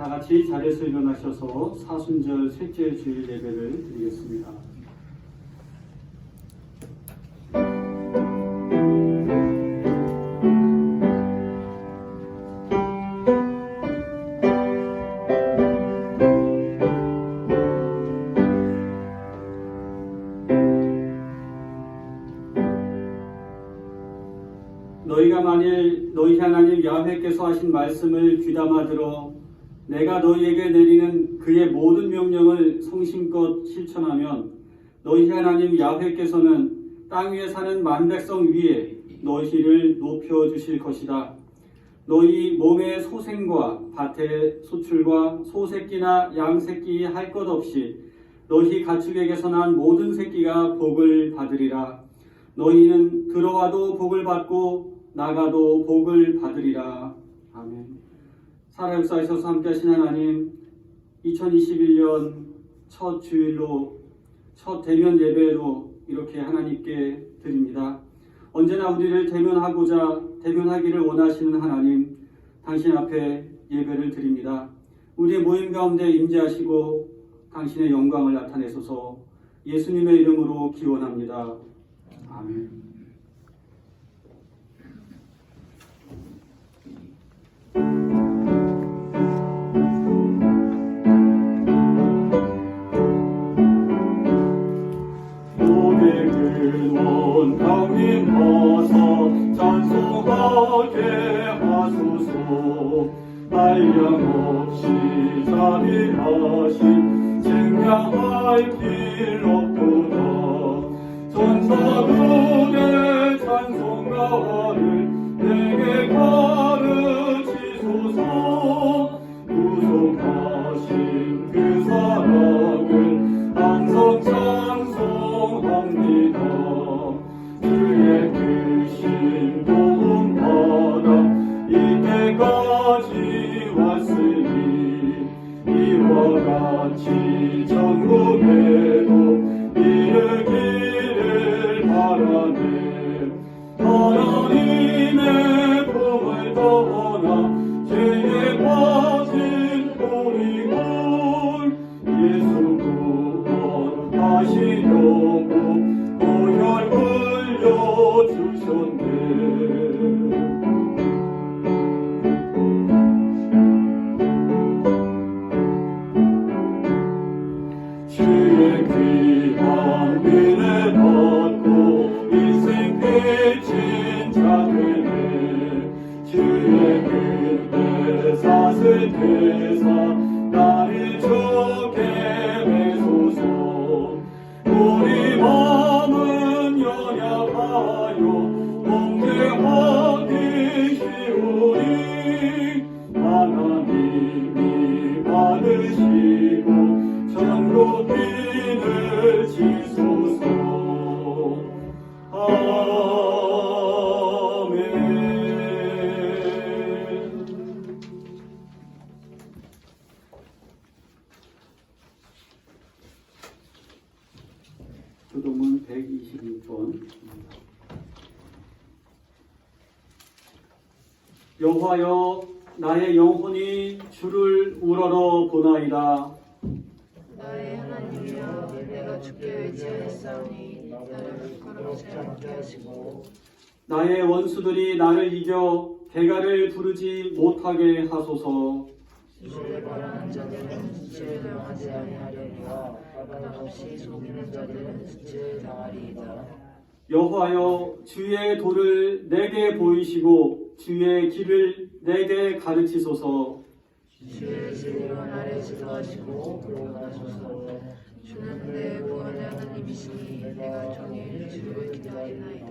다 같이 자리에서 일어나셔서 사순절 셋째 주일 예배를 드리겠습니다. 너희가 만일 너희 하나님 야훼께서 하신 말씀을 귀담아 들어 내가 너희에게 내리는 그의 모든 명령을 성심껏 실천하면 너희 하나님 야훼께서는 땅 위에 사는 만백성 위에 너희를 높여주실 것이다. 너희 몸의 소생과 밭의 소출과 소새끼나 양새끼 할 것 없이 너희 가축에게서 난 모든 새끼가 복을 받으리라. 너희는 들어와도 복을 받고 나가도 복을 받으리라. 아멘. 살아 역사하셔서 함께하신 하나님, 2021년 첫 주일로 첫 대면 예배로 이렇게 하나님께 드립니다. 언제나 우리를 대면하기를 원하시는 하나님, 당신 앞에 예배를 드립니다. 우리의 모임 가운데 임재하시고 당신의 영광을 나타내소서. 예수님의 이름으로 기원합니다. 아멘. 온 강림 어서 찬송하게 하소서. 한량없이 자비하신 쟁량할 길 없도다. 전사들의 찬송가를 내게 가르치소서. 구속하신 그 사랑을 항상 찬송합니다. 주의 크신 도움 받아 이때까지 왔으니 이와 같이 전국에도 이르기를 바라네. 하나님의 품을 떠나 죄에 빠진 우리를 예수 구원하시려고 보혈 흘려주셨네. 주의 귀한 은혜 받고 인생 빚진 자들의 주의 은혜 사슬대사 나를 주게 매소서. 우리 마음은 연약하여 범죄하기 쉬우니 하나님이 받으시고 천국 빛을 지소서. 아멘. 교도문 126번. 여호와여, 나의 영혼이 주를 우러러 보나이다. 나의 하나님이여, 내가 주께 의지하였사오니 나를 부끄럽지 않게 하시고 나의 원수들이 나를 이겨 대가를 부르지 못하게 하소서. 주를 바라는 자들은 수치를 당하지 아니하려니와 까닭없이 속이는 자들은 수치를 당하리이다. 여호와여, 주의 도를 내게 보이시고 주의 길을 내게 가르치소서. 주의 진리로 나를 지도하시고 구원하소서. 주는 내 구원의 하나님이시니 내가 종일 주를 기다리나이다.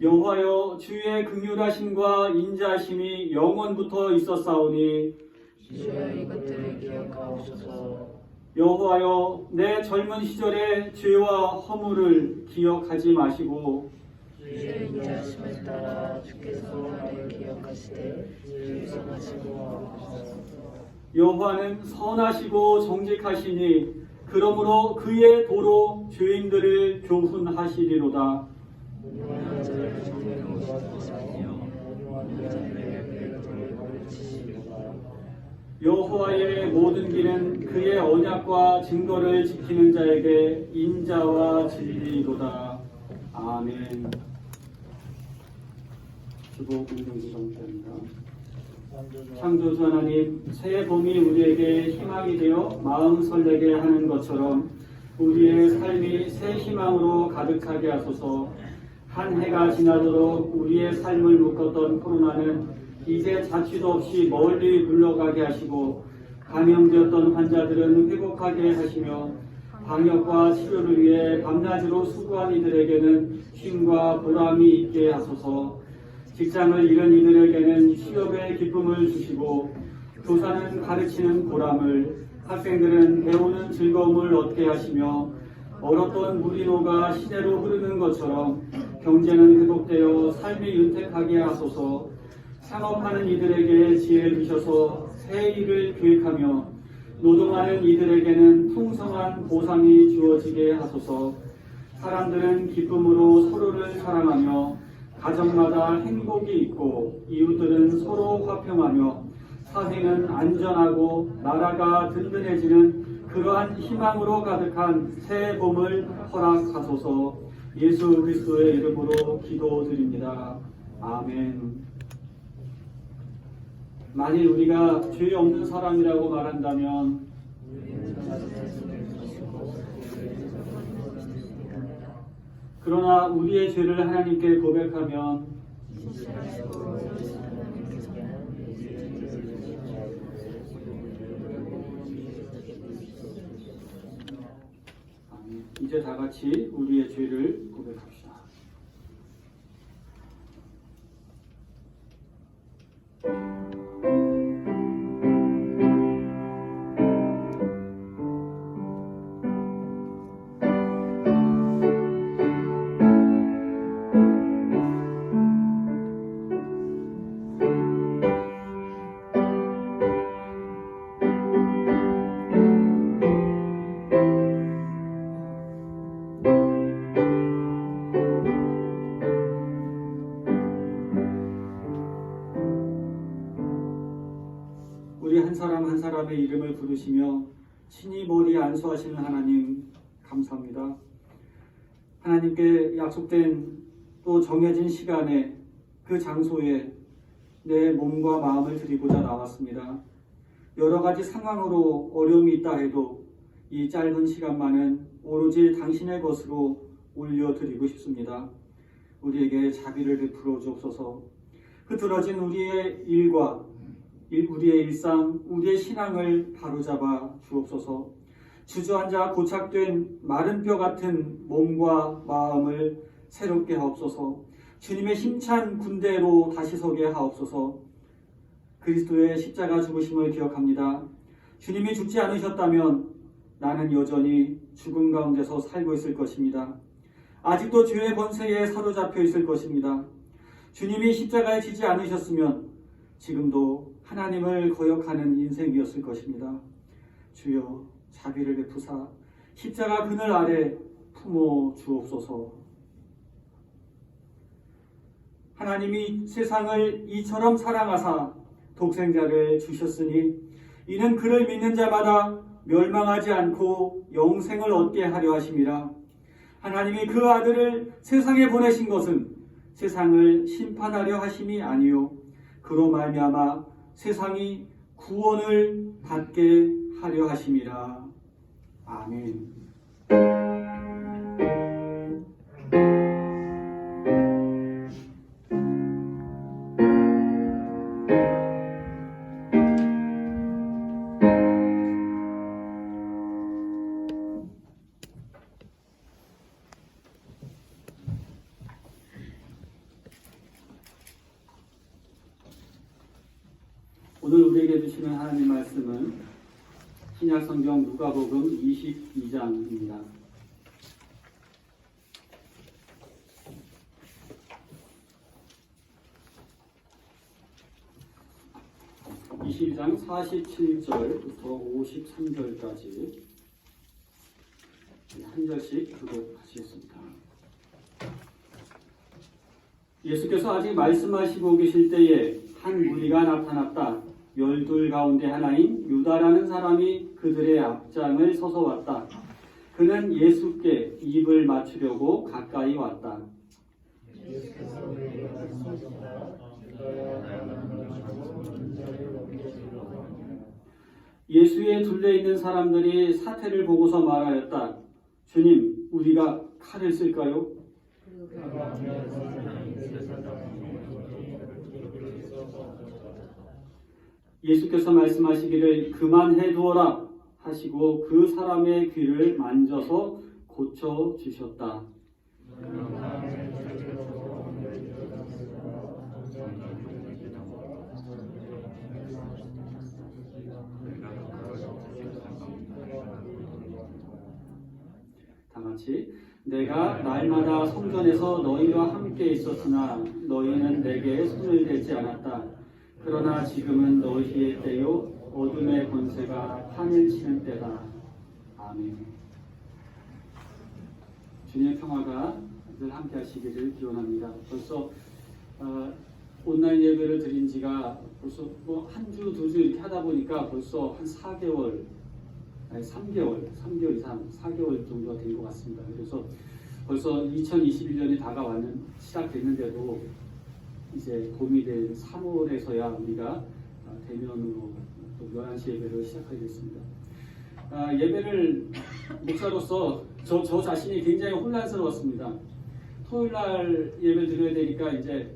여호와여, 주의 긍휼하심과 인자하심이 영원부터 있었사오니 주여 이것들을 기억하옵소서. 여호와여, 내 젊은 시절의 죄와 허물을 기억하지 마시고 주의 인자하심을 따라 주께서 나를 기억하시되 주의성하시고 아옵소서. 여호와는 선하시고 정직하시니 그러므로 그의 도로 죄인들을 교훈하시리로다. 온유한 자를 정죄로 하시며 온유한 자들에게 그의 도를 가르치시리로다. 여호와의 모든 길은 그의 언약과 증거를 지키는 자에게 인자와 진리로다. 아멘. 주보 공동기도입니다. 창조주 하나님, 새해 봄이 우리에게 희망이 되어 마음 설레게 하는 것처럼 우리의 삶이 새 희망으로 가득 차게 하소서. 한 해가 지나도록 우리의 삶을 묶었던 코로나는 이제 자취도 없이 멀리 물러가게 하시고, 감염되었던 환자들은 회복하게 하시며, 방역과 치료를 위해 밤낮으로 수고한 이들에게는 쉼과 보람이 있게 하소서. 직장을 잃은 이들에게는 취업의 기쁨을 주시고, 교사는 가르치는 보람을, 학생들은 배우는 즐거움을 얻게 하시며, 얼었던 무리로가 시내로 흐르는 것처럼 경제는 회복되어 삶이 윤택하게 하소서. 창업하는 이들에게 지혜를 주셔서 새 일을 계획하며, 노동하는 이들에게는 풍성한 보상이 주어지게 하소서. 사람들은 기쁨으로 서로를 사랑하며 가정마다 행복이 있고, 이웃들은 서로 화평하며 사회는 안전하고 나라가 든든해지는 그러한 희망으로 가득한 새 봄을 허락하소서. 예수 그리스도의 이름으로 기도드립니다. 아멘. 만일 우리가 죄 없는 사람이라고 말한다면 그러나 우리의 죄를 하나님께 고백하면 이제 다 같이 우리의 죄를 고백합시다. 우리 한 사람 한 사람의 이름을 부르시며 친히 머리에 안수하시는 하나님, 감사합니다. 하나님께 약속된 또 정해진 시간에 그 장소에 내 몸과 마음을 드리고자 나왔습니다. 여러 가지 상황으로 어려움이 있다 해도 이 짧은 시간만은 오로지 당신의 것으로 올려드리고 싶습니다. 우리에게 자비를 베풀어 주옵소서. 흐트러진 우리의 일과 우리의 일상, 우리의 신앙을 바로잡아 주옵소서. 주저앉아 고착된 마른 뼈 같은 몸과 마음을 새롭게 하옵소서. 주님의 힘찬 군대로 다시 서게 하옵소서. 그리스도의 십자가 죽으심을 기억합니다. 주님이 죽지 않으셨다면 나는 여전히 죽음 가운데서 살고 있을 것입니다. 아직도 죄의 권세에 사로잡혀 있을 것입니다. 주님이 십자가에 지지 않으셨으면 지금도 하나님을 거역하는 인생이었을 것입니다. 주여, 자비를 베푸사 십자가 그늘 아래 품어 주옵소서. 하나님이 세상을 이처럼 사랑하사 독생자를 주셨으니 이는 그를 믿는 자마다 멸망하지 않고 영생을 얻게 하려 하심이라. 하나님이 그 아들을 세상에 보내신 것은 세상을 심판하려 하심이 아니요 그로 말미암아 세상이 구원을 받게 하려 하심이라. 아멘. 오늘 우리에게 주시는 하나님 말씀은 신약성경 누가복음 22장입니다. 22장 47절부터 53절까지 한 절씩 교독하시겠습니다. 예수께서 아직 말씀하시고 계실 때에 한 무리가 나타났다. 12 가운데 하나인 유다라는 사람이 그들의 앞장을 서서 왔다. 그는 예수께 입을 맞추려고 가까이 왔다. 예수에 둘레있는 사람들이 사태를 보고서 말하였다. 주님, 우리가 칼을 쓸까요? 예수께서 말씀하시기를 그만해두어라 하시고 그 사람의 귀를 만져서 고쳐주셨다. 다같이 내가 날마다 성전에서 너희와 함께 있었으나 너희는 내게 손을 대지 않았다. 그러나 지금은 너희의 때요 어둠의 권세가 판을 치는 때다. 아멘. 주님의 평화가 늘 함께 하시기를 기원합니다. 벌써 온라인 예배를 드린 지가 벌써 뭐 한 주, 두 주 이렇게 하다 보니까 벌써 한 4개월, 아니 3개월 이상, 4개월 정도가 된 것 같습니다. 그래서 벌써 2021년이 시작됐는데도 이제 봄이 된 3월에서야 우리가 대면으로 또 11시 예배를 시작하게 됐습니다. 예배를 목사로서 저 자신이 굉장히 혼란스러웠습니다. 토요일날 예배를 드려야 되니까 이제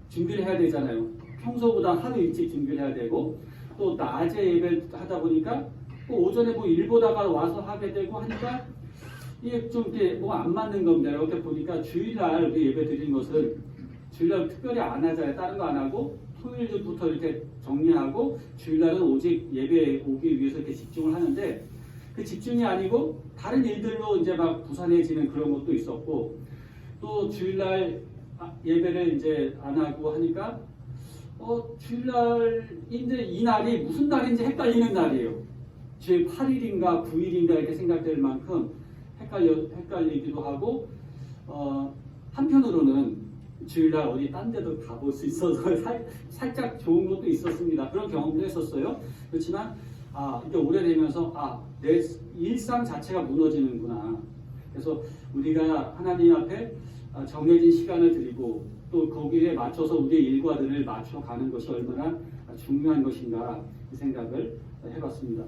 준비를 해야 되잖아요. 평소보다 하루 일찍 준비를 해야 되고 또 낮에 예배를 하다 보니까 또 오전에 뭐 일 보다가 와서 하게 되고 하니까 이게 좀 이렇게 뭐가 안 맞는 겁니다. 이렇게 보니까 주일날 우리 예배 드린 것은 주일날 특별히 안 하잖아요. 다른 거 안 하고 토요일부터 이렇게 정리하고 주일날은 오직 예배에 오기 위해서 이렇게 집중을 하는데 그 집중이 아니고 다른 일들로 이제 막 부산해지는 그런 것도 있었고 또 주일날 예배를 이제 안 하고 하니까 주일날인데 이 날이 무슨 날인지 헷갈리는 날이에요. 제 8일인가 9일인가 이렇게 생각될 만큼 헷갈리기도 하고 한편으로는 주일날 어디 딴 데도 가볼 수 있어서 살짝 좋은 것도 있었습니다. 그런 경험도 했었어요. 그렇지만 이렇게 오래되면서 내 일상 자체가 무너지는구나. 그래서 우리가 하나님 앞에 정해진 시간을 드리고 또 거기에 맞춰서 우리의 일과들을 맞춰가는 것이 얼마나 중요한 것인가 이 생각을 해봤습니다.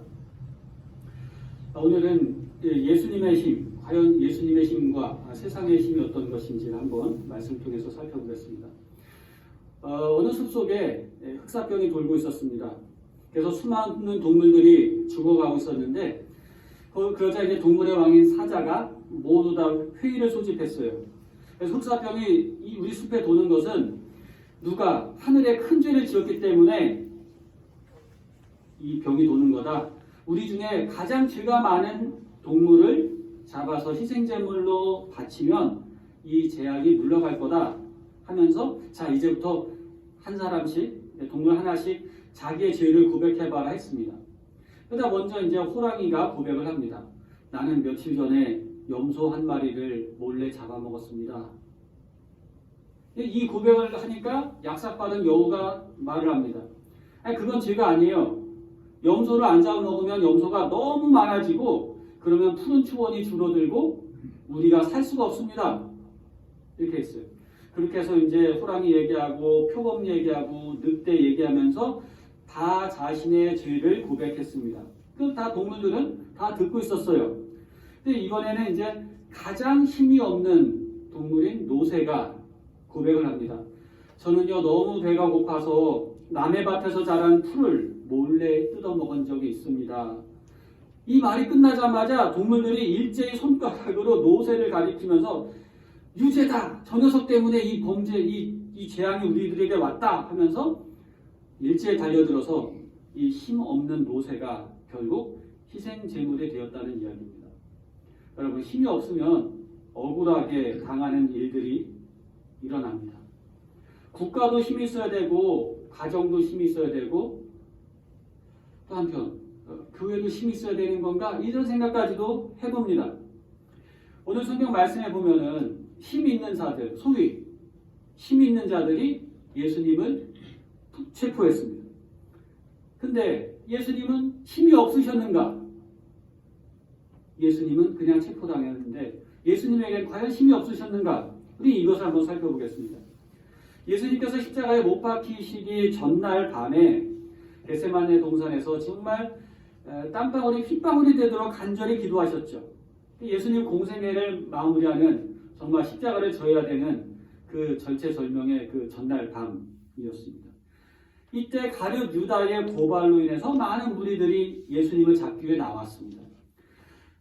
오늘은 예수님의 힘, 과연 예수님의 힘과 세상의 힘이 어떤 것인지를 한번 말씀을 통해서 살펴보겠습니다. 어느 숲속에 흑사병이 돌고 있었습니다. 그래서 수많은 동물들이 죽어가고 있었는데 그러자 이제 동물의 왕인 사자가 모두 다 회의를 소집했어요. 그래서 흑사병이 우리 숲에 도는 것은 누가 하늘에 큰 죄를 지었기 때문에 이 병이 도는 거다. 우리 중에 가장 죄가 많은 동물을 잡아서 희생제물로 바치면 이 재앙이 물러갈 거다 하면서 자 이제부터 한 사람씩 동물 하나씩 자기의 죄를 고백해봐라 했습니다. 그러다 먼저 이제 호랑이가 고백을 합니다. 나는 며칠 전에 염소 한 마리를 몰래 잡아먹었습니다. 이 고백을 하니까 약삭받은 여우가 말을 합니다. 그건 죄가 아니에요. 염소를 안 잡아먹으면 염소가 너무 많아지고 그러면 푸른 초원이 줄어들고 우리가 살 수가 없습니다. 이렇게 했어요. 그렇게 해서 이제 호랑이 얘기하고 표범 얘기하고 늑대 얘기하면서 다 자신의 죄를 고백했습니다. 그 다 동물들은 다 듣고 있었어요. 근데 이번에는 이제 가장 힘이 없는 동물인 노새가 고백을 합니다. 저는요 너무 배가 고파서 남의 밭에서 자란 풀을 몰래 뜯어먹은 적이 있습니다. 이 말이 끝나자마자 동물들이 일제히 손가락으로 노새를 가리키면서 유죄다! 저 녀석 때문에 이 범죄, 이 재앙이 우리들에게 왔다! 하면서 일제히 달려들어서 이 힘없는 노새가 결국 희생제물이 되었다는 이야기입니다. 여러분 힘이 없으면 억울하게 당하는 일들이 일어납니다. 국가도 힘이 있어야 되고 가정도 힘이 있어야 되고 또 한편 교회도 힘이 있어야 되는 건가 이런 생각까지도 해봅니다. 오늘 성경 말씀에 보면은 힘이 있는 자들, 소위 힘이 있는 자들이 예수님을 체포했습니다. 근데 예수님은 힘이 없으셨는가? 예수님은 그냥 체포당했는데 예수님에게 과연 힘이 없으셨는가? 우리 이것을 한번 살펴보겠습니다. 예수님께서 십자가에 못 박히시기 전날 밤에 겟세마네 동산에서 정말 땀방울이 핏방울이 되도록 간절히 기도하셨죠. 예수님 공생애를 마무리하는 정말 십자가를 져야 되는 그 절체절명의 그 전날 밤이었습니다. 이때 가룟 유다의 고발로 인해서 많은 무리들이 예수님을 잡기 위해 나왔습니다.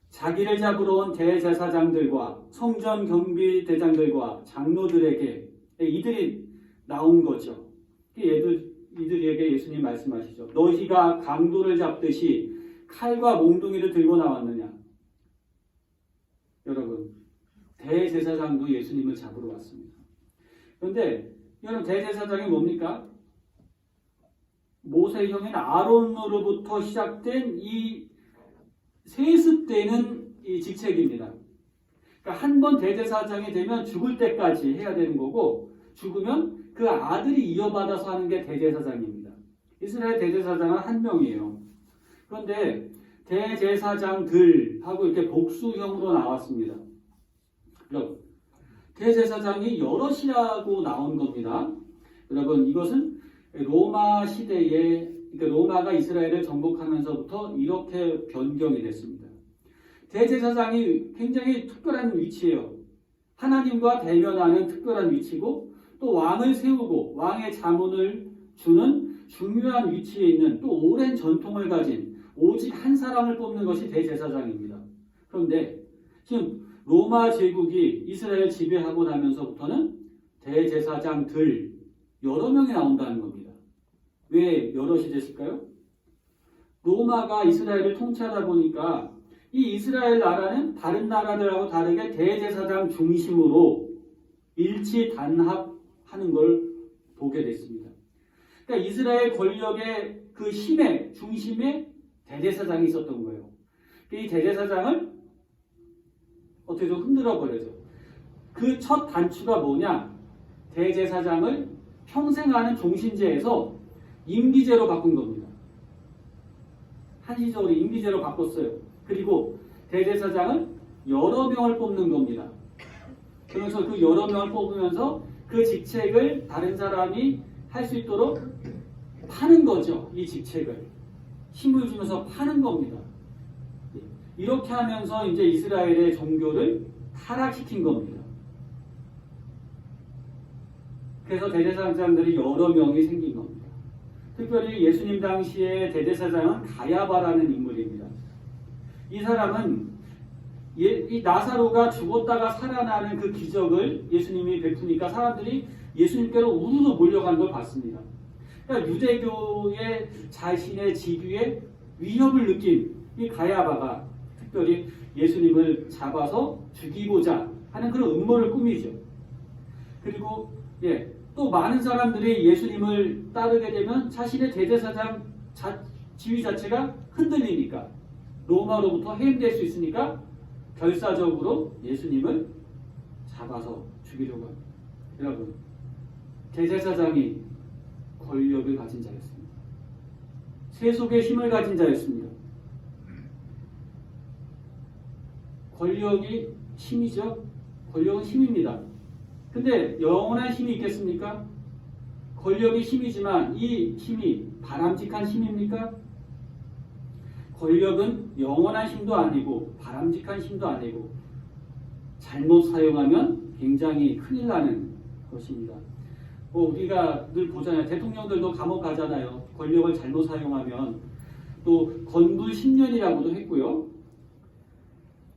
자기를 잡으러 온 대제사장들과 성전 경비대장들과 장로들에게 이들이 나온 거죠. 이들에게 예수님 말씀하시죠. 너희가 강도를 잡듯이 칼과 몽둥이를 들고 나왔느냐? 여러분, 대제사장도 예수님을 잡으러 왔습니다. 그런데 여러분, 대제사장이 뭡니까? 모세의 형인 아론으로부터 시작된 이 세습되는 이 직책입니다. 그러니까 한 번 대제사장이 되면 죽을 때까지 해야 되는 거고, 죽으면 그 아들이 이어받아서 하는 게 대제사장입니다. 이스라엘 대제사장은 한 명이에요. 그런데 대제사장들하고 이렇게 복수형으로 나왔습니다. 여러분, 대제사장이 여럿이라고 나온 겁니다. 여러분, 이것은 로마 시대에, 그러니까 로마가 이스라엘을 정복하면서부터 이렇게 변경이 됐습니다. 대제사장이 굉장히 특별한 위치예요. 하나님과 대면하는 특별한 위치고, 또 왕을 세우고 왕의 자문을 주는 중요한 위치에 있는 또 오랜 전통을 가진 오직 한 사람을 뽑는 것이 대제사장입니다. 그런데 지금 로마 제국이 이스라엘 지배하고 나면서부터는 대제사장들 여러 명이 나온다는 겁니다. 왜 여럿이 됐을까요? 로마가 이스라엘을 통치하다 보니까 이 이스라엘 나라는 다른 나라들하고 다르게 대제사장 중심으로 일치단합하는 걸 보게 됐습니다. 그러니까 이스라엘 권력의 그 힘의 중심에 대제사장이 있었던 거예요. 이 대제사장을 어떻게 좀 흔들어 버려죠. 그 첫 단추가 뭐냐? 대제사장을 평생 하는 종신제에서 임기제로 바꾼 겁니다. 한시적으로 임기제로 바꿨어요. 그리고 대제사장을 여러 명을 뽑는 겁니다. 그래서 그 여러 명을 뽑으면서 그 직책을 다른 사람이 할 수 있도록 파는 거죠. 이 직책을 힘을 주면서 파는 겁니다. 이렇게 하면서 이제 이스라엘의 종교를 타락시킨 겁니다. 그래서 대제사장들이 여러 명이 생긴 겁니다. 특별히 예수님 당시의 대제사장은 가야바라는 인물입니다. 이 사람은 이 나사로가 죽었다가 살아나는 그 기적을 예수님이 베푸니까 사람들이 예수님께로 우르르 몰려간 걸 봤습니다. 그러니까 유대교의 자신의 직위에 위협을 느낀 이 가야바가 특별히 예수님을 잡아서 죽이고자 하는 그런 음모를 꾸미죠. 그리고 또 많은 사람들이 예수님을 따르게 되면 자신의 대제사장 지위 자체가 흔들리니까 로마로부터 해임될 수 있으니까 결사적으로 예수님을 잡아서 죽이려고 합니다. 여러분, 대제사장이 권력을 가진 자였습니다. 세속의 힘을 가진 자였습니다. 권력이 힘이죠. 권력은 힘입니다. 근데 영원한 힘이 있겠습니까? 권력이 힘이지만 이 힘이 바람직한 힘입니까? 권력은 영원한 힘도 아니고 바람직한 힘도 아니고 잘못 사용하면 굉장히 큰일 나는 것입니다. 우리가 늘 보잖아요. 대통령들도 감옥 가잖아요. 권력을 잘못 사용하면. 또 건불 10년이라고도 했고요.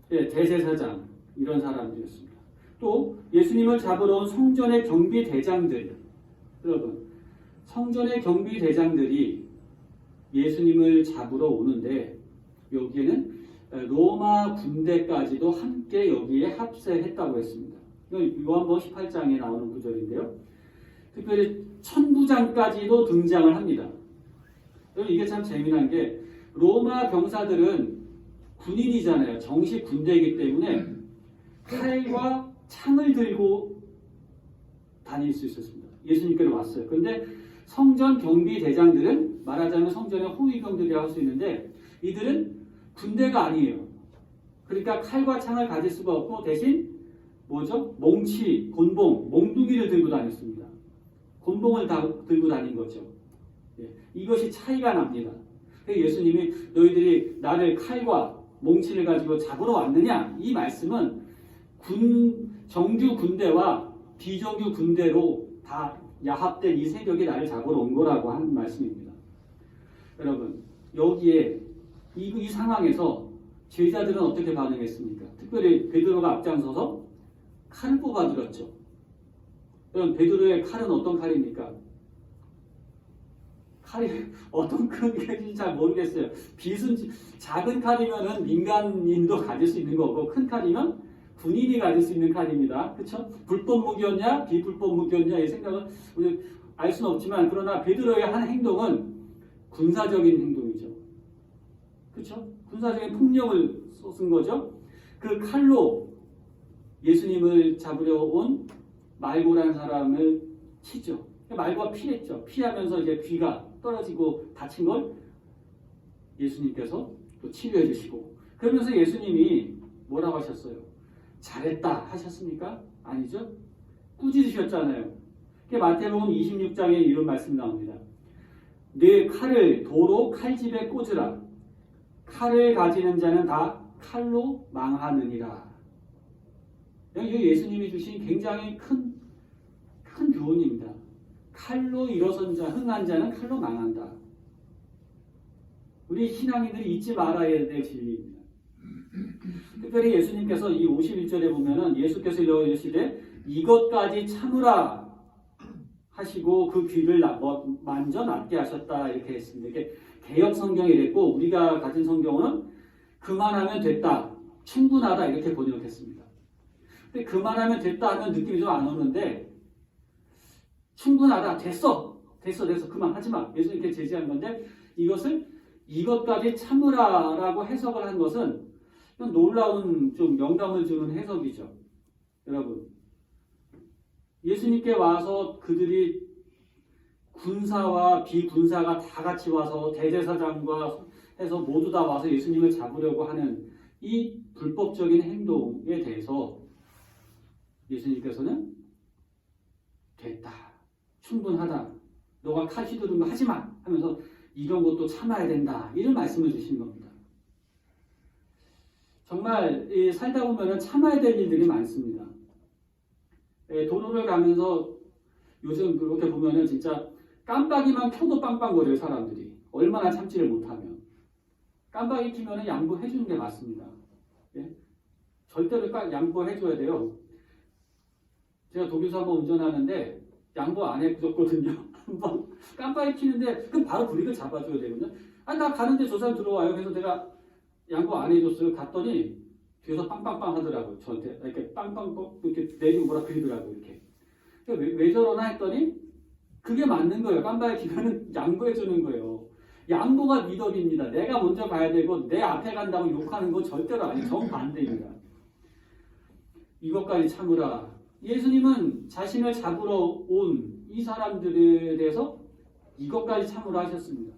대제사장 이런 사람들이었습니다. 또 예수님을 잡으러 온 성전의 경비대장들, 여러분, 성전의 경비대장들이 예수님을 잡으러 오는데 여기에는 로마 군대까지도 함께 여기에 합세했다고 했습니다. 요한복음 18장에 나오는 구절인데요. 특별히 천부장까지도 등장을 합니다. 이게 참 재미난 게 로마 병사들은 군인이잖아요. 정식 군대이기 때문에 칼과 창을 들고 다닐 수 있었습니다. 예수님께로 왔어요. 그런데 성전 경비대장들은 말하자면 성전의 호위병들이라고 할 수 있는데 이들은 군대가 아니에요. 그러니까 칼과 창을 가질 수가 없고 대신 뭐죠? 몽치, 곤봉, 몽둥이를 들고 다녔습니다. 곤봉을 들고 다닌 거죠. 예, 이것이 차이가 납니다. 예수님이 너희들이 나를 칼과 몽치를 가지고 잡으러 왔느냐? 이 말씀은 정규 군대와 비정규 군대로 다 야합된 이 세력이 나를 잡으러 온 거라고 하는 말씀입니다. 여러분, 여기에 이 상황에서 제자들은 어떻게 반응했습니까? 특별히 베드로가 앞장서서 칼을 뽑아들었죠. 여러분, 베드로의 칼은 어떤 칼입니까? 칼이 어떤 큰 칼인지 잘 모르겠어요. 작은 칼이면은 민간인도 가질 수 있는 거고 큰 칼이면 군인이 가질 수 있는 칼입니다. 그렇죠? 불법 무기였냐 비불법 무기였냐 이 생각은 우리 알 수는 없지만 그러나 베드로의 한 행동은 군사적인 행동이죠. 그렇죠? 군사적인 폭력을 쏟은 거죠. 그 칼로 예수님을 잡으려 온 말고라는 사람을 치죠. 말고가 피했죠. 피하면서 이제 귀가 떨어지고 다친 걸 예수님께서 또 치료해 주시고 그러면서 예수님이 뭐라고 하셨어요? 잘했다 하셨습니까? 아니죠? 꾸짖으셨잖아요. 마태복음 26장에 이런 말씀이 나옵니다. 내 칼을 도로 칼집에 꽂으라. 칼을 가지는 자는 다 칼로 망하느니라. 여기 예수님이 주신 굉장히 큰 교훈입니다. 칼로 일어선 자, 흥한 자는 칼로 망한다. 우리 신앙인들이 잊지 말아야 될 진리입니다. 특별히 예수님께서 이 51절에 보면은 예수께서 이르시되 이것까지 참으라 하시고 그 귀를 만져 낫게 하셨다 이렇게 했습니다. 이게 개역 성경이 이랬고 우리가 가진 성경은 그만하면 됐다, 충분하다 이렇게 번역했습니다. 근데 그만하면 됐다 하는 느낌이 좀 안 오는데 충분하다, 됐어 그만하지마 예수님께 제지한 건데 이것까지 참으라라고 해석을 한 것은 놀라운 좀 영감을 주는 해석이죠. 여러분, 예수님께 와서 그들이 군사와 비군사가 다 같이 와서 대제사장과 해서 모두 다 와서 예수님을 잡으려고 하는 이 불법적인 행동에 대해서 예수님께서는 됐다, 충분하다, 너가 칼 휘두른 거 하지마 하면서 이런 것도 참아야 된다 이런 말씀을 주신 겁니다. 정말 살다 보면 참아야 될 일들이 많습니다. 도로를 가면서 요즘 그렇게 보면은 진짜 깜빡이만 켜도 빵빵거려요 사람들이. 얼마나 참지를 못하면. 깜빡이 켜면은 양보해 주는 게 맞습니다. 예? 절대로 양보해 줘야 돼요. 제가 독일서 한번 운전하는데 양보 안 해줬거든요. 한번 깜빡이 켜는데 그럼 바로 브레이크를 잡아줘야 되거든요. 나 가는데 저 사람 들어와요. 그래서 내가 양보 안 해줬어요. 갔더니 뒤에서 빵빵빵 하더라고요. 저한테 이렇게 빵빵 이렇게 내리고 뭐라 그러더라고요. 이렇게. 왜 저러나 했더니 그게 맞는 거예요. 깜빡이 켜면은 양보해 주는 거예요. 양보가 미덕입니다. 내가 먼저 가야 되고 내 앞에 간다고 욕하는 건 절대로 아니에요. 정반대입니다. 이것까지 참으라. 예수님은 자신을 잡으러 온 이 사람들에 대해서 이것까지 참으라 하셨습니다.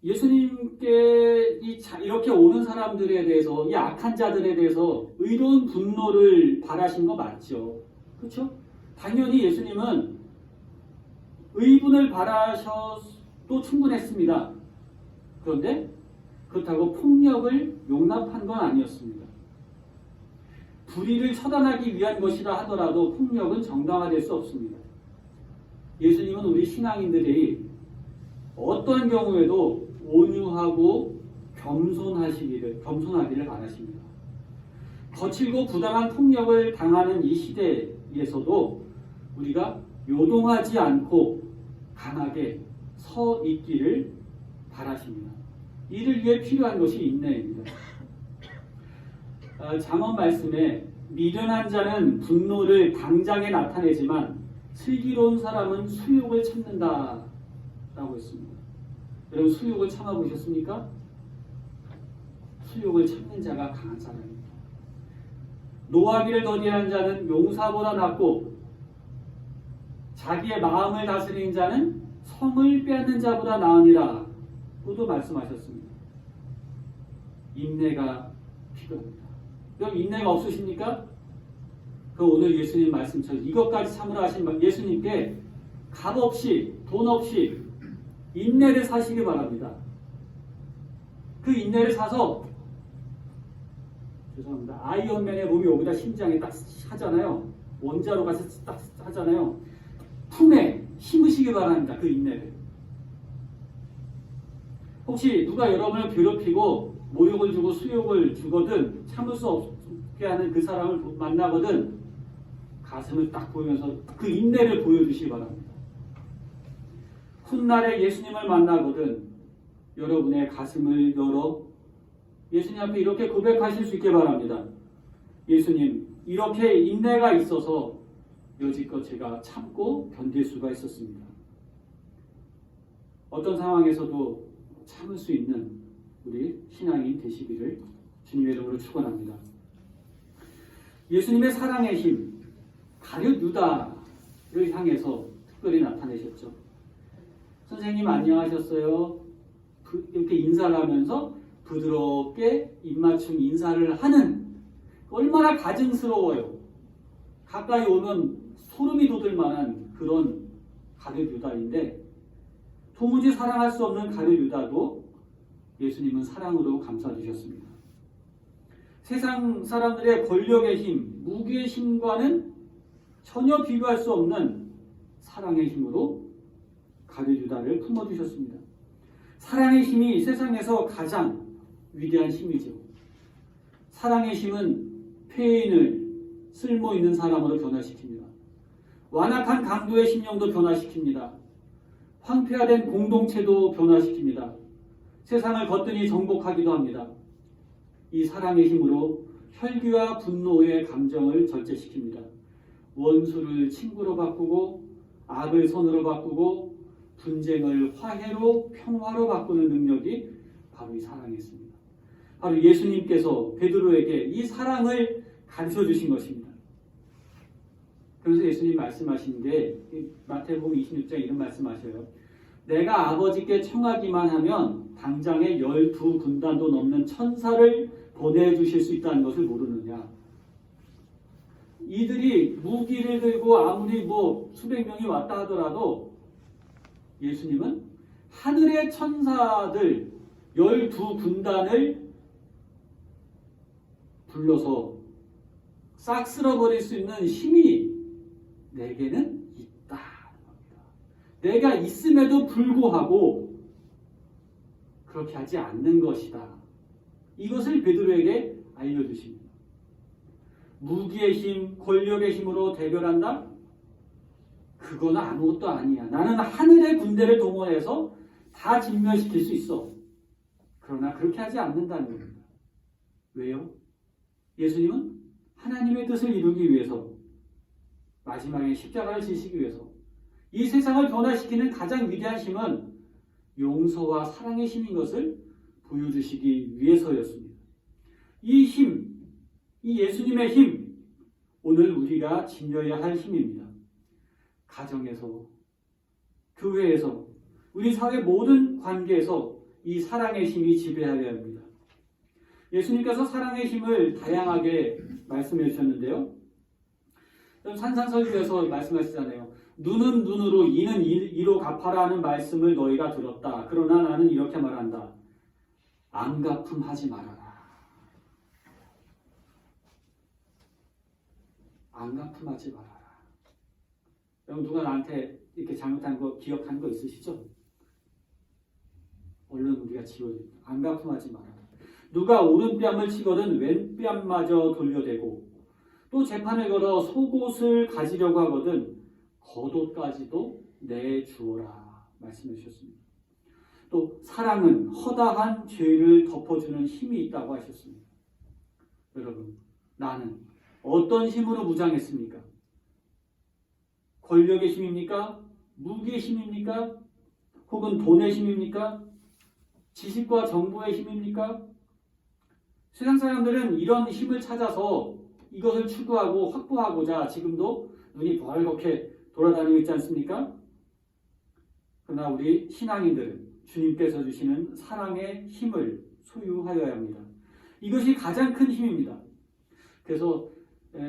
예수님께 이렇게 오는 사람들에 대해서 이 악한 자들에 대해서 의로운 분노를 바라신 거 맞죠? 그렇죠? 당연히 예수님은 의분을 바라셔도 충분했습니다. 그런데 그렇다고 폭력을 용납한 건 아니었습니다. 불의를 처단하기 위한 것이라 하더라도 폭력은 정당화될 수 없습니다. 예수님은 우리 신앙인들이 어떠한 경우에도 온유하고 겸손하기를 바라십니다. 거칠고 부당한 폭력을 당하는 이 시대에서도 우리가 요동하지 않고 강하게 서 있기를 바라십니다. 이를 위해 필요한 것이 인내입니다. 잠언 말씀에 미련한 자는 분노를 당장에 나타내지만 슬기로운 사람은 수욕을 참는다 라고 했습니다. 여러분 수욕을 참아보셨습니까? 수욕을 참는 자가 강한 사람입니다. 노하기를 더디하는 자는 용사보다 낫고 자기의 마음을 다스리는 자는 성을 빼앗는 자보다 나으니라 고도 말씀하셨습니다. 인내가 필요합니다. 그럼 인내가 없으십니까? 그 오늘 예수님 말씀처럼 이것까지 참으라 하신 예수님께 값 없이 돈 없이 인내를 사시기 바랍니다. 그 인내를 사서 죄송합니다. 아이언맨의 몸이 여기다 심장에 딱 하잖아요. 원자로 가서 딱 하잖아요. 품에 심으시기 바랍니다. 그 인내를. 혹시 누가 여러분을 괴롭히고 모욕을 주고 수욕을 주거든 참을 수 없게 하는 그 사람을 만나거든 가슴을 딱 보이면서 그 인내를 보여주시기 바랍니다. 훗날에 예수님을 만나거든 여러분의 가슴을 열어 예수님 앞에 이렇게 고백하실 수 있게 바랍니다. 예수님, 이렇게 인내가 있어서 여지껏 제가 참고 견딜 수가 있었습니다. 어떤 상황에서도 참을 수 있는 우리 신앙인 되시기를 주님의 이름으로 축원합니다. 예수님의 사랑의 힘, 가룟 유다를 향해서 특별히 나타내셨죠. 선생님 안녕하셨어요. 이렇게 인사를 하면서 부드럽게 입맞춤 인사를 하는 얼마나 가증스러워요. 가까이 오면 소름이 돋을 만한 그런 가룟 유다인데 도무지 사랑할 수 없는 가룟 유다도 예수님은 사랑으로 감싸주셨습니다. 세상 사람들의 권력의 힘, 무기의 힘과는 전혀 비교할 수 없는 사랑의 힘으로 가룟 유다를 품어주셨습니다. 사랑의 힘이 세상에서 가장 위대한 힘이죠. 사랑의 힘은 폐인을 쓸모 있는 사람으로 변화시킵니다. 완악한 강도의 심령도 변화시킵니다. 황폐화된 공동체도 변화시킵니다. 세상을 거뜬히 정복하기도 합니다. 이 사랑의 힘으로 혈기와 분노의 감정을 절제시킵니다. 원수를 친구로 바꾸고 악을 선으로 바꾸고 분쟁을 화해로 평화로 바꾸는 능력이 바로 이 사랑이었습니다. 바로 예수님께서 베드로에게 이 사랑을 가르쳐 주신 것입니다. 그래서 예수님 말씀하신 게 마태복음 26장 이런 말씀하셔요. 내가 아버지께 청하기만 하면 당장에 12군단도 넘는 천사를 보내주실 수 있다는 것을 모르느냐. 이들이 무기를 들고 아무리 수백 명이 왔다 하더라도 예수님은 하늘의 천사들 12군단을 불러서 싹 쓸어버릴 수 있는 힘이 내게는 있다. 내가 있음에도 불구하고 그렇게 하지 않는 것이다. 이것을 베드로에게 알려주십니다. 무기의 힘, 권력의 힘으로 대결한다? 그거는 아무것도 아니야. 나는 하늘의 군대를 동원해서 다 진멸시킬 수 있어. 그러나 그렇게 하지 않는다는 겁니다. 왜요? 예수님은 하나님의 뜻을 이루기 위해서 마지막에 십자가를 지시기 위해서 이 세상을 변화시키는 가장 위대한 힘은 용서와 사랑의 힘인 것을 보여주시기 위해서였습니다. 이 힘, 이 예수님의 힘, 오늘 우리가 지녀야 할 힘입니다. 가정에서, 교회에서, 우리 사회 모든 관계에서 이 사랑의 힘이 지배하여야 합니다. 예수님께서 사랑의 힘을 다양하게 말씀해 주셨는데요. 산상설교에서 말씀하시잖아요. 눈은 눈으로 이는 이로 갚아라 하는 말씀을 너희가 들었다. 그러나 나는 이렇게 말한다. 안갚음하지 말아라. 안갚음하지 말아라. 여러분 누가 나한테 이렇게 잘못한 거 기억하는 거 있으시죠? 얼른 우리가 지워줍니다. 안갚음하지 말아라. 누가 오른뺨을 치거든 왼뺨마저 돌려대고 또 재판을 걸어 속옷을 가지려고 하거든 겉옷까지도 내주어라 말씀해 주셨습니다. 또 사랑은 허다한 죄를 덮어주는 힘이 있다고 하셨습니다. 여러분 나는 어떤 힘으로 무장했습니까? 권력의 힘입니까? 무기의 힘입니까? 혹은 돈의 힘입니까? 지식과 정보의 힘입니까? 세상 사람들은 이런 힘을 찾아서 이것을 추구하고 확보하고자 지금도 눈이 벌겋게 돌아다니고 있지 않습니까? 그러나 우리 신앙인들은 주님께서 주시는 사랑의 힘을 소유하여야 합니다. 이것이 가장 큰 힘입니다. 그래서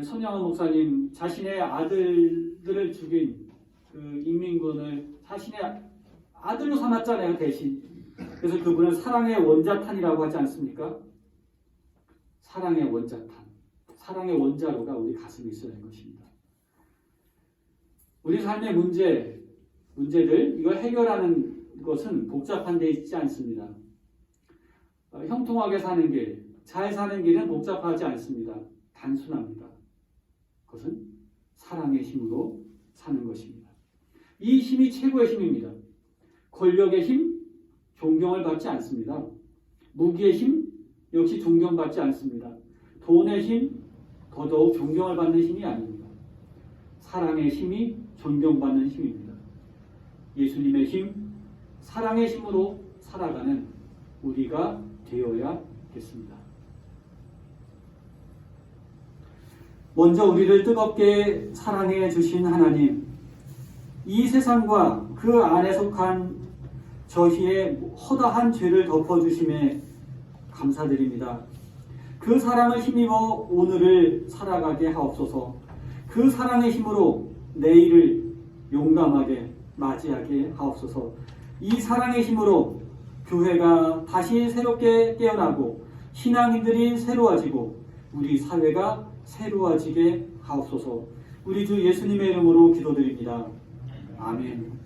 손양원 목사님 자신의 아들들을 죽인 그 인민군을 자신의 아들로 삼았잖아요, 대신. 그래서 그분은 사랑의 원자탄이라고 하지 않습니까? 사랑의 원자탄, 사랑의 원자로가 우리 가슴에 있어야 하는 것입니다. 우리 삶의 문제들 이걸 해결하는 것은 복잡한 데 있지 않습니다. 형통하게 사는 길, 잘 사는 길은 복잡하지 않습니다. 단순합니다. 그것은 사랑의 힘으로 사는 것입니다. 이 힘이 최고의 힘입니다. 권력의 힘, 존경을 받지 않습니다. 무기의 힘, 역시 존경받지 않습니다. 돈의 힘, 더더욱 존경을 받는 힘이 아닙니다. 사랑의 힘이 존경받는 힘입니다. 예수님의 힘, 사랑의 힘으로 살아가는 우리가 되어야겠습니다. 먼저 우리를 뜨겁게 사랑해 주신 하나님, 이 세상과 그 안에 속한 저희의 허다한 죄를 덮어주심에 감사드립니다. 그 사랑을 힘입어 오늘을 살아가게 하옵소서. 그 사랑의 힘으로 내일을 용감하게 맞이하게 하옵소서. 이 사랑의 힘으로 교회가 다시 새롭게 깨어나고 신앙인들이 새로워지고 우리 사회가 새로워지게 하옵소서. 우리 주 예수님의 이름으로 기도드립니다. 아멘.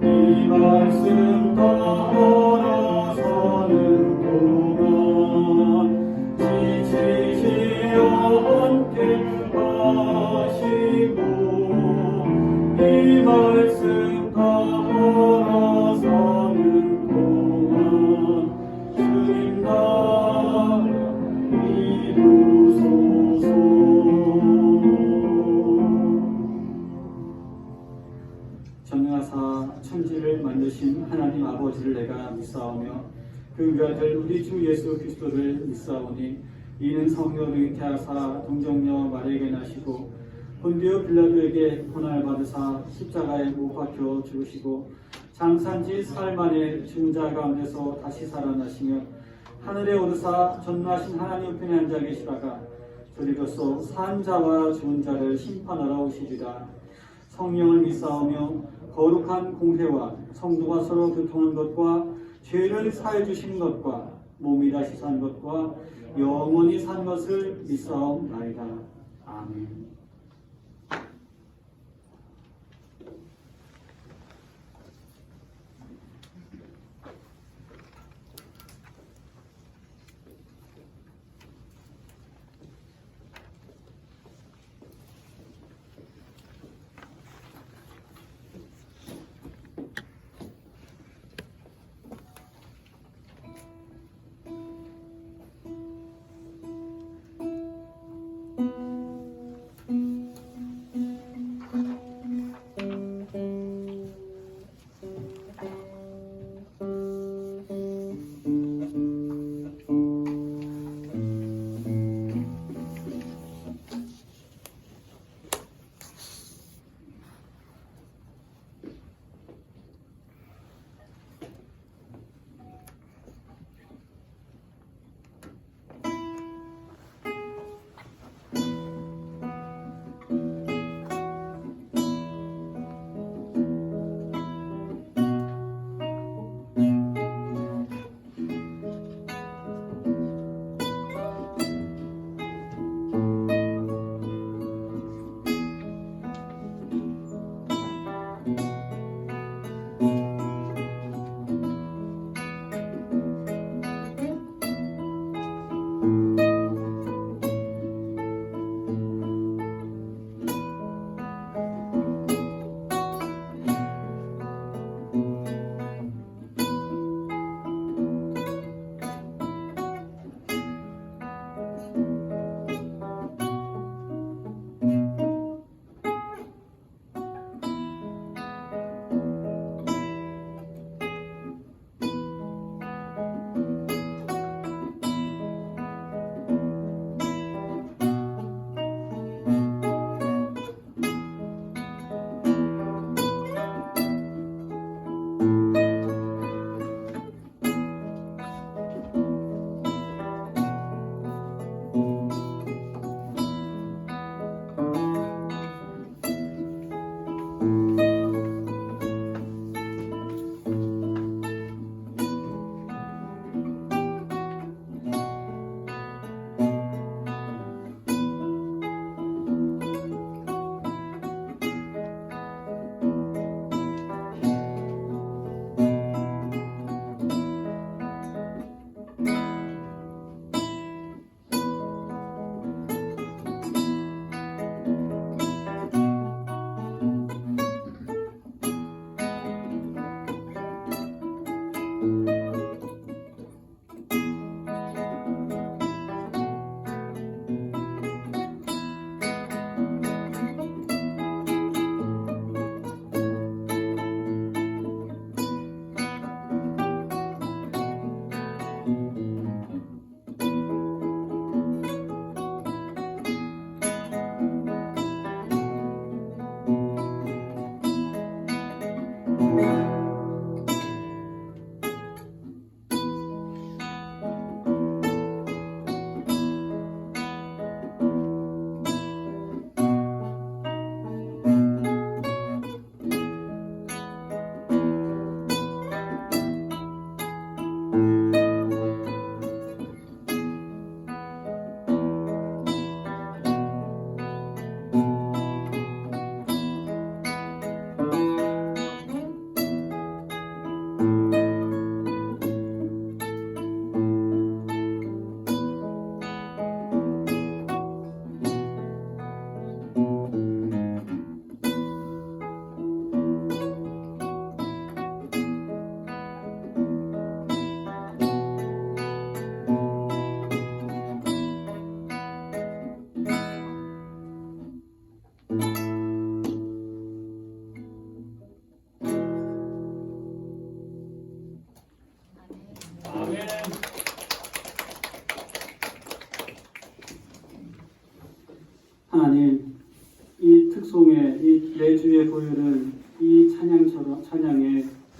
이 말씀 따라 사는 동안 지치지 않게 하시고 이 말씀 따라 사는 동안 주님 나라 이루소서. 전능하사 천지를 만드신 하나님 아버지를 내가 믿사오며 그 아들 우리 주 예수 그리스도를 믿사오니 이는 성령을 잉태하사 동정녀 마리아에게 나시고 본디오 빌라도에게 고난을 받으사 십자가에 못 박혀 죽으시고 장산지 사흘 만에 죽은 자 가운데서 다시 살아나시며 하늘에 오르사 전능하신 하나님 우편에 앉아 계시다가 저리로서 산 자와 죽은 자를 심판하러 오시리라. 성령을 믿사오며 거룩한 공회와 성도가 서로 교통한 것과 죄를 사해 주시는 것과 몸이 다시 산 것과 영원히 산 것을 믿사옵나이다. 아멘.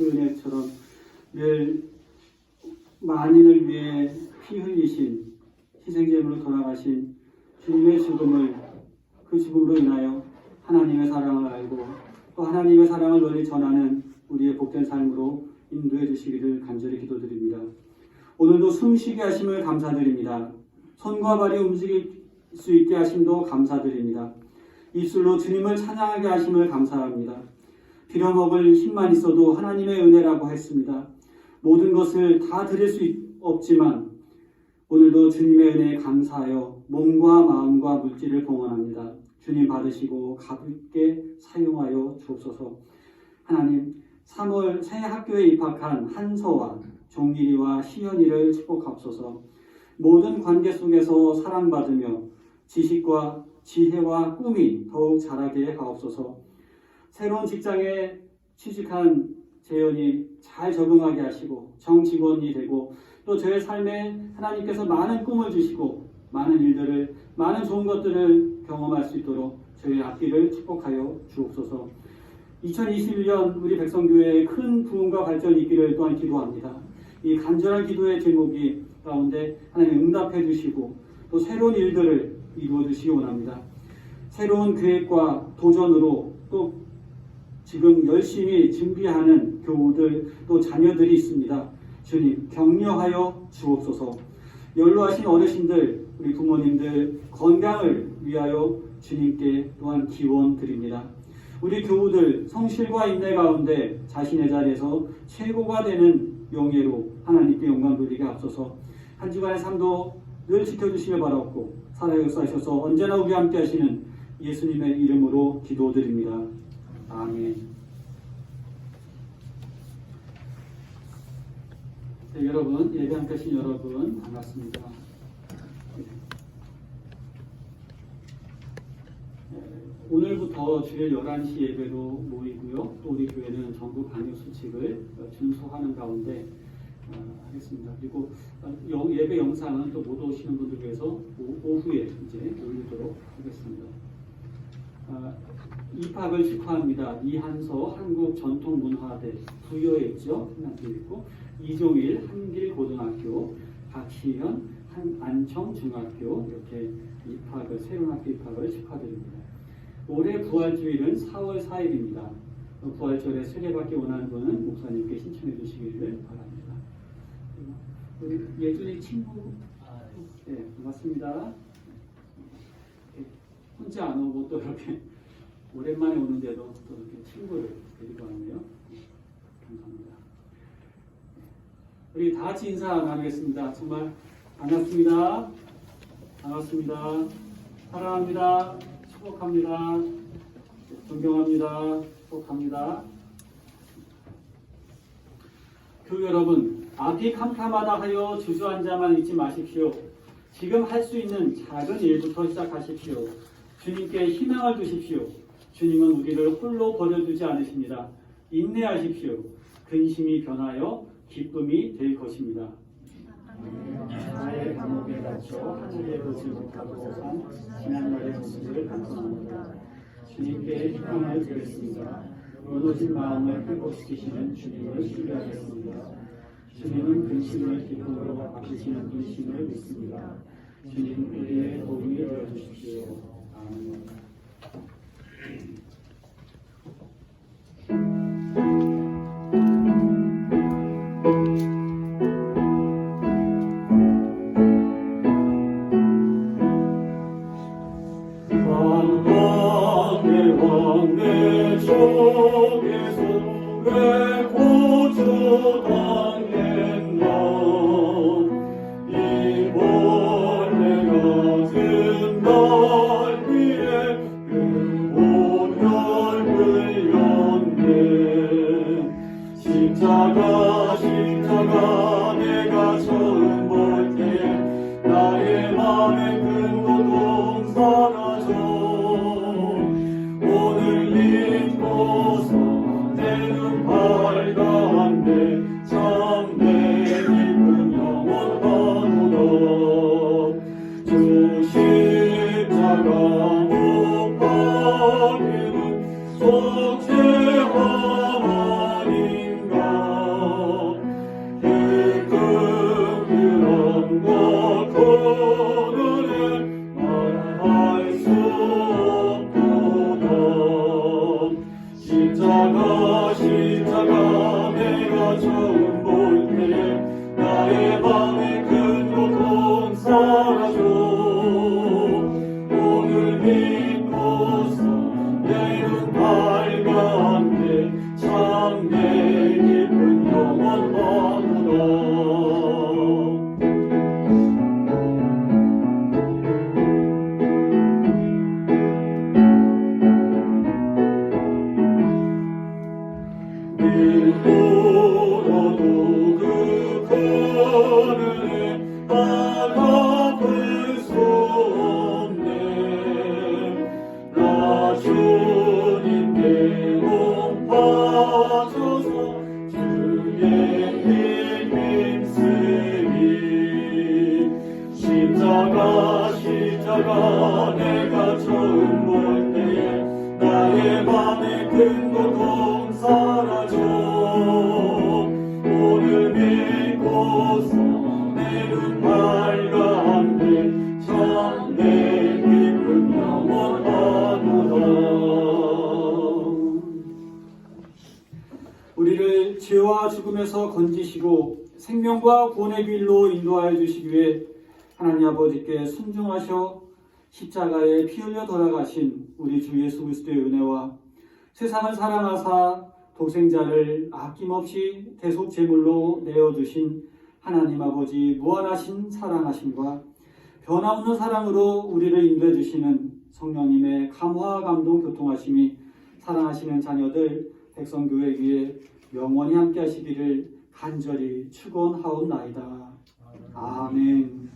그 은혜처럼 늘 만인을 위해 피 흘리신 희생제물로 돌아가신 주님의 죽음을, 그 죽음으로 인하여 하나님의 사랑을 알고 또 하나님의 사랑을 널리 전하는 우리의 복된 삶으로 인도해 주시기를 간절히 기도드립니다. 오늘도 숨쉬게 하심을 감사드립니다. 손과 발이 움직일 수 있게 하심도 감사드립니다. 입술로 주님을 찬양하게 하심을 감사합니다. 빌어먹을 힘만 있어도 하나님의 은혜라고 했습니다. 모든 것을 다 드릴 수 없지만 오늘도 주님의 은혜에 감사하여 몸과 마음과 물질을 봉헌합니다. 주님 받으시고 가볍게 사용하여 주옵소서. 하나님, 3월 새 학교에 입학한 한서와 종일이와 시현이를 축복하옵소서. 모든 관계 속에서 사랑받으며 지식과 지혜와 꿈이 더욱 자라게 하옵소서. 새로운 직장에 취직한 재현이 잘 적응하게 하시고 정직원이 되고 또 저의 삶에 하나님께서 많은 꿈을 주시고 많은 일들을, 많은 좋은 것들을 경험할 수 있도록 저희 앞길을 축복하여 주옵소서. 2021년 우리 백성교회에 큰 부흥과 발전이 있기를 또한 기도합니다. 이 간절한 기도의 제목이 가운데 하나님 응답해 주시고 또 새로운 일들을 이루어 주시기 원합니다. 새로운 계획과 도전으로 또 지금 열심히 준비하는 교우들 또 자녀들이 있습니다. 주님 격려하여 주옵소서. 연로하신 어르신들, 우리 부모님들 건강을 위하여 주님께 또한 기원 드립니다. 우리 교우들 성실과 인내 가운데 자신의 자리에서 최고가 되는 명예로 하나님께 영광 돌리게 앞서서 한 주간의 삶도 늘 지켜주시길 바라옵고 살아 역사하셔서 언제나 우리 함께 하시는 예수님의 이름으로 기도드립니다. 아멘. 네, 여러분, 예배 함께 하신 여러분 반갑습니다. 오늘부터 주일 11시 예배로 모이고요. 또 우리 교회는 전국 방역 수칙을 준수하는 가운데 하겠습니다. 그리고 예배 영상은 또 못 오시는 분들 위해서 오후에 이제 올리도록 하겠습니다. 입학을 축하합니다. 이한서 한국전통문화대 부여에 있죠. 한학교 있고 이종일 한길고등학교, 박시현 안청중학교 이렇게 입학을 새로운 학교 입학을 축하드립니다. 올해 부활주일은 4월 4일입니다. 부활절에 세례받기 원하는 분은 목사님께 신청해 주시기를 바랍니다. 우리 예준이 친구, 네, 반갑습니다. 혼자 안 오고 또 이렇게 오랜만에 오는데도 또 이렇게 친구를 데리고 왔네요. 감사합니다. 우리 다 같이 인사 나누겠습니다. 정말 반갑습니다. 반갑습니다. 사랑합니다. 축복합니다. 존경합니다. 축복합니다. 교우 여러분, 앞이 캄캄하다 하여 주저앉아만 있지 마십시오. 지금 할 수 있는 작은 일부터 시작하십시오. 주님께 희망을 두십시오. 주님은 우리를 홀로 버려두지 않으십니다. 인내하십시오. 근심이 변하여 기쁨이 될 것입니다. 나의 감옥에 갇혀 하늘에 보지 못하고 산 지난날의 모습을 감사합니다. 주님께 희망을 드렸습니다. 무너진 마음을 회복시키시는 주님을 신뢰하겠습니다. 주님은 근심을 기쁨으로 바꾸시는 분이심을 믿습니다. 주님 우리의 도움이 되어주십시오. 아멘. 왕내 속에서 왜 고초당했나. 이 벌레 같은 날 위에 그 보혈 흘렸네. 십자가 내가 처음 볼 때 나의 맘의 큰 고통 사라져. 내눈 밝았네. 참내 기쁨 영원하도다. 주 십자가 못 박히는 속죄함 아닌가. 내가 처음 볼 때에 나의 맘의 큰 고통 사라져 오늘 믿고서 내 눈 밝았네 참 내 기쁜 영원 하도다 울어도 그 하늘에 바라볼 수 없네 나 주님께 몸 바쳐서 주의 힘쓰리 십자가 내가 처음 볼 때에 나의 맘의 큰 고통 사라져 오늘 믿고서 내 눈 밝았네 참 내 기쁨 영원하도다 우리를 죄와 죽음에서 건지시고 생명과 구원의 길로 인도하여 주시기 위해 하나님 아버지께 순종하셔 십자가에 피 흘려 돌아가신 우리 주 예수 그리스도의 은혜와 세상을 사랑하사 독생자를 아낌없이 대속 제물로 내어주신 하나님 아버지 무한하신 사랑하심과 변함없는 사랑으로 우리를 인도해 주시는 성령님의 감화 감동 교통하심이 사랑하시는 자녀들 백성교회 위에 영원히 함께 하시기를 간절히 축원하옵나이다. 아멘.